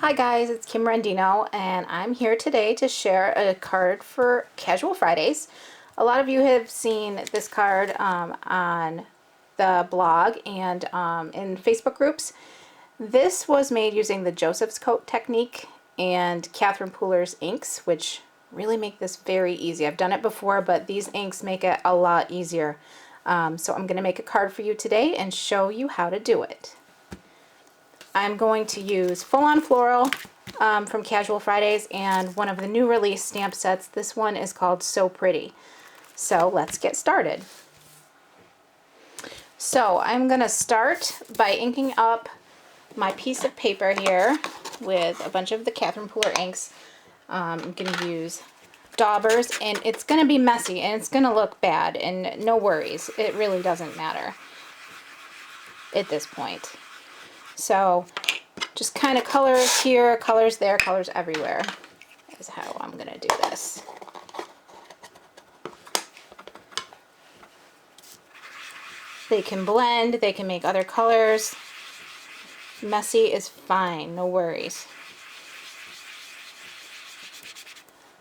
Hi guys, it's Kim Rendino, and I'm here today to share a card for Casual Fridays. A lot of you have seen this card on the blog and in Facebook groups. This was made using the Joseph's Coat technique and Catherine Pooler's inks, which really make this very easy. I've done it before, but these inks make it a lot easier. So I'm going to make a card for you today and show you how to do it. I'm going to use Full On Floral from Casual Fridays and one of the new release stamp sets. This one is called So Pretty. So let's get started. So I'm going to start by inking up my piece of paper here with a bunch of the Catherine Pooler inks. I'm going to use daubers, and it's going to be messy and it's going to look bad, and no worries, it really doesn't matter at this point. So just kind of colors here, colors there, colors everywhere is how I'm going to do this. They can blend, they can make other colors. Messy is fine, no worries.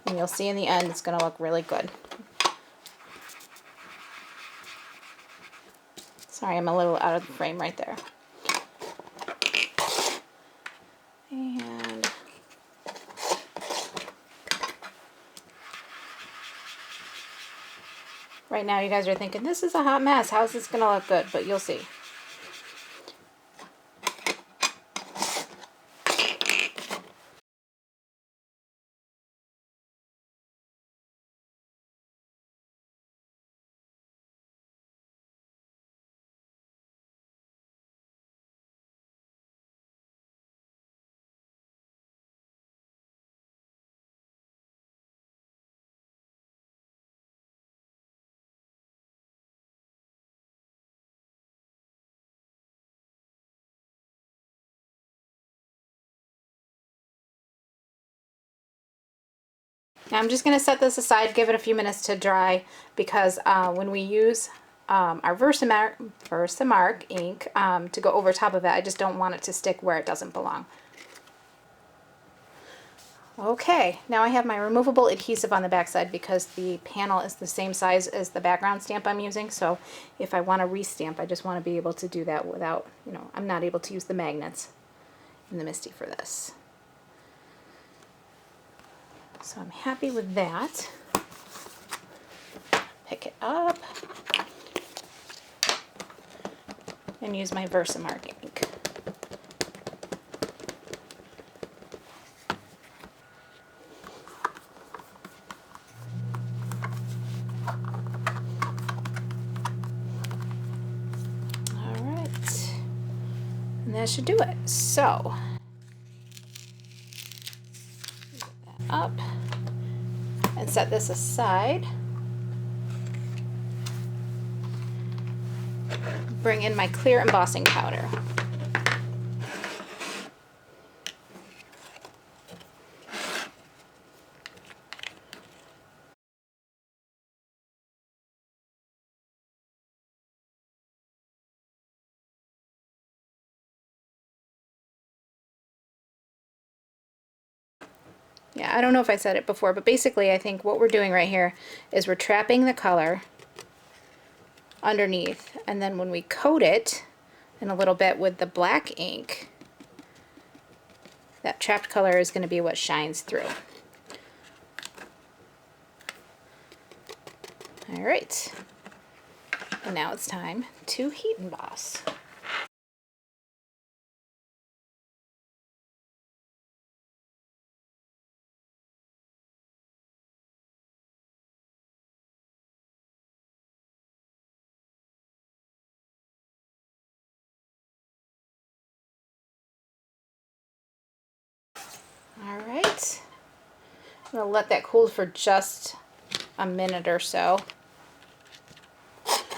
And you'll see in the end it's going to look really good. Sorry, I'm a little out of the frame right there. And right now you guys are thinking, this is a hot mess. How's this going to look good? But you'll see. Now I'm just going to set this aside, give it a few minutes to dry, because when we use our Versamark ink to go over top of it, I just don't want it to stick where it doesn't belong. Okay, now I have my removable adhesive on the back side because the panel is the same size as the background stamp I'm using, so if I want to restamp, I just want to be able to do that without, I'm not able to use the magnets in the MISTI for this. So I'm happy with that. Pick it up and use my Versamark ink. All right, and that should do it. So up and set this aside. Bring in my clear embossing powder. Yeah, I don't know if I said it before, but basically I think what we're doing right here is we're trapping the color underneath, and then when we coat it in a little bit with the black ink, that trapped color is going to be what shines through. Alright, and now it's time to heat emboss. Alright, I'm going to let that cool for just a minute or so.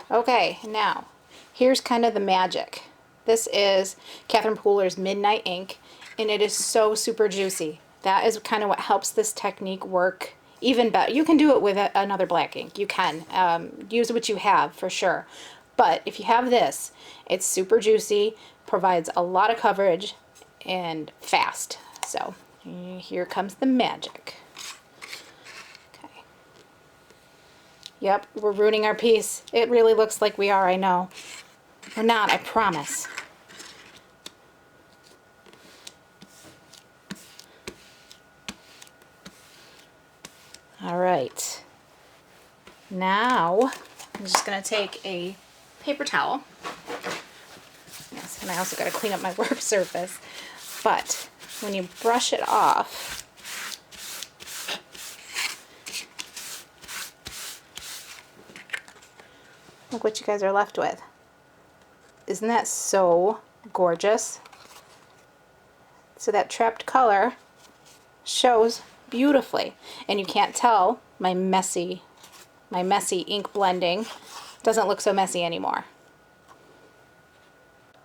Okay, now here's kind of the magic. This is Catherine Pooler's Midnight ink, and it is so super juicy. That is kind of what helps this technique work even better. You can do it with another black ink. You can use what you have for sure. But if you have this, it's super juicy, provides a lot of coverage, and fast. So here comes the magic. Okay. Yep, we're ruining our piece. It really looks like we are, I know. We're not, I promise. All right. Now, I'm just going to take a paper towel. Yes, and I also got to clean up my work surface. But when you brush it off, look what you guys are left with. Isn't that so gorgeous? So that trapped color shows beautifully, and you can't tell my messy ink blending doesn't look so messy anymore.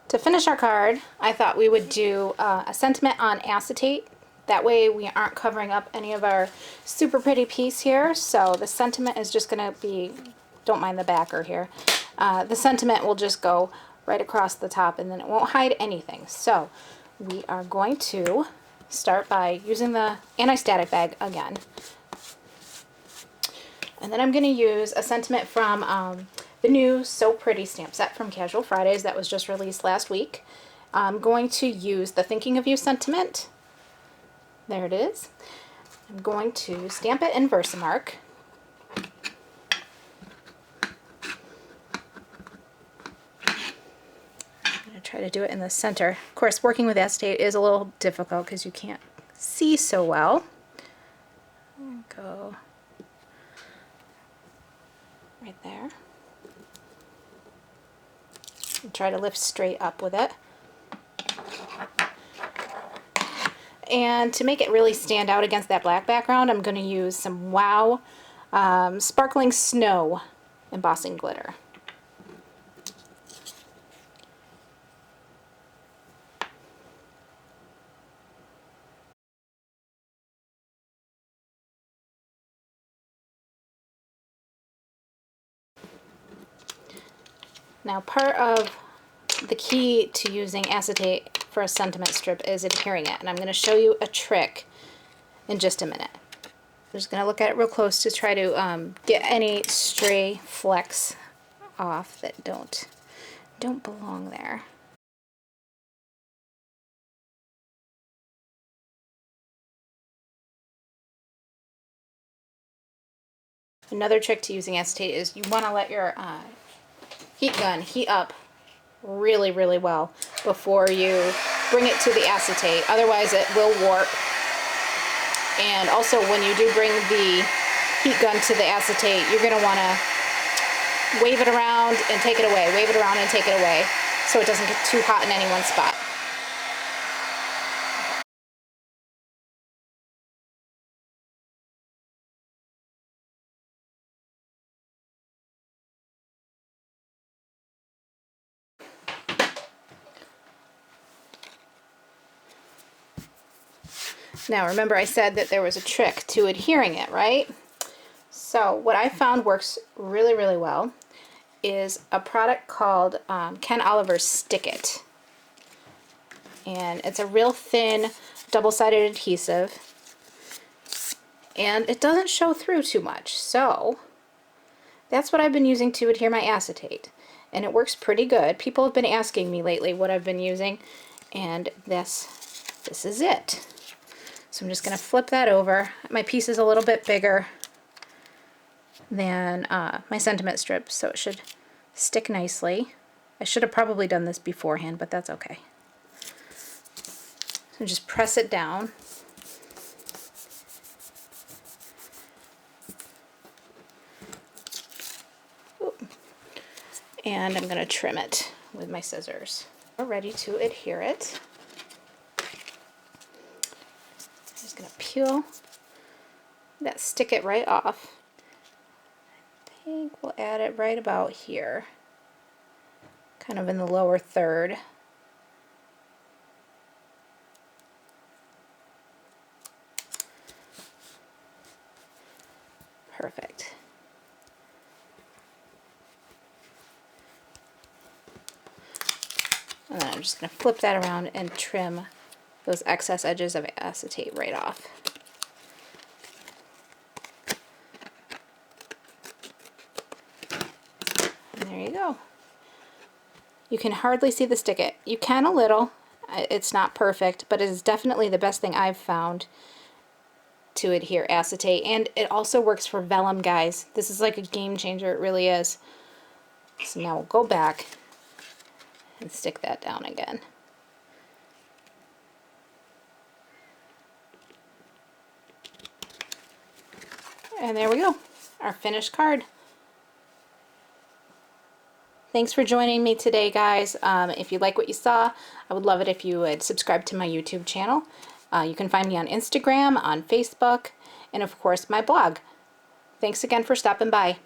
To finish our card, I thought we would do a sentiment on acetate. That way we aren't covering up any of our super pretty piece here. So the sentiment is just going to be, don't mind the backer here, the sentiment will just go right across the top and then it won't hide anything. So we are going to start by using the anti-static bag again. And then I'm going to use a sentiment from the new So Pretty stamp set from Casual Fridays that was just released last week. I'm going to use the Thinking of You sentiment. There it is. I'm going to stamp it in Versamark. I'm going to try to do it in the center. Of course, working with acetate is a little difficult because you can't see so well. There we go. Right there. And try to lift straight up with it. And to make it really stand out against that black background, I'm going to use some Wow Sparkling Snow embossing glitter. Now, part of the key to using acetate for a sentiment strip is adhering it, and I'm going to show you a trick in just a minute. I'm just going to look at it real close to try to get any stray flecks off that don't belong there. Another trick to using acetate is you want to let your heat gun heat up really, really well before you bring it to the acetate. Otherwise it will warp. And also when you do bring the heat gun to the acetate, you're going to want to wave it around and take it away, wave it around and take it away so it doesn't get too hot in any one spot. Now remember I said that there was a trick to adhering it, right? So what I found works really, really well is a product called Ken Oliver's Stick It. And it's a real thin double-sided adhesive and it doesn't show through too much. So that's what I've been using to adhere my acetate and it works pretty good. People have been asking me lately what I've been using and this is it. So I'm just going to flip that over. My piece is a little bit bigger than my sentiment strip, so it should stick nicely. I should have probably done this beforehand, but that's okay. So just press it down. Oop. And I'm going to trim it with my scissors. We're ready to adhere it. I'm just going to peel that, stick it right off. I think we'll add it right about here, kind of in the lower third. Perfect. And then I'm just going to flip that around and trim those excess edges of acetate right off. And there you go. You can hardly see the stick. You can a little. It's not perfect, but it is definitely the best thing I've found to adhere acetate. And it also works for vellum, guys. This is like a game changer. It really is. So now we'll go back and stick that down again. And there we go, our finished card. Thanks for joining me today, guys. If you like what you saw, I would love it if you would subscribe to my YouTube channel. You can find me on Instagram, on Facebook, and of course my blog. Thanks again for stopping by.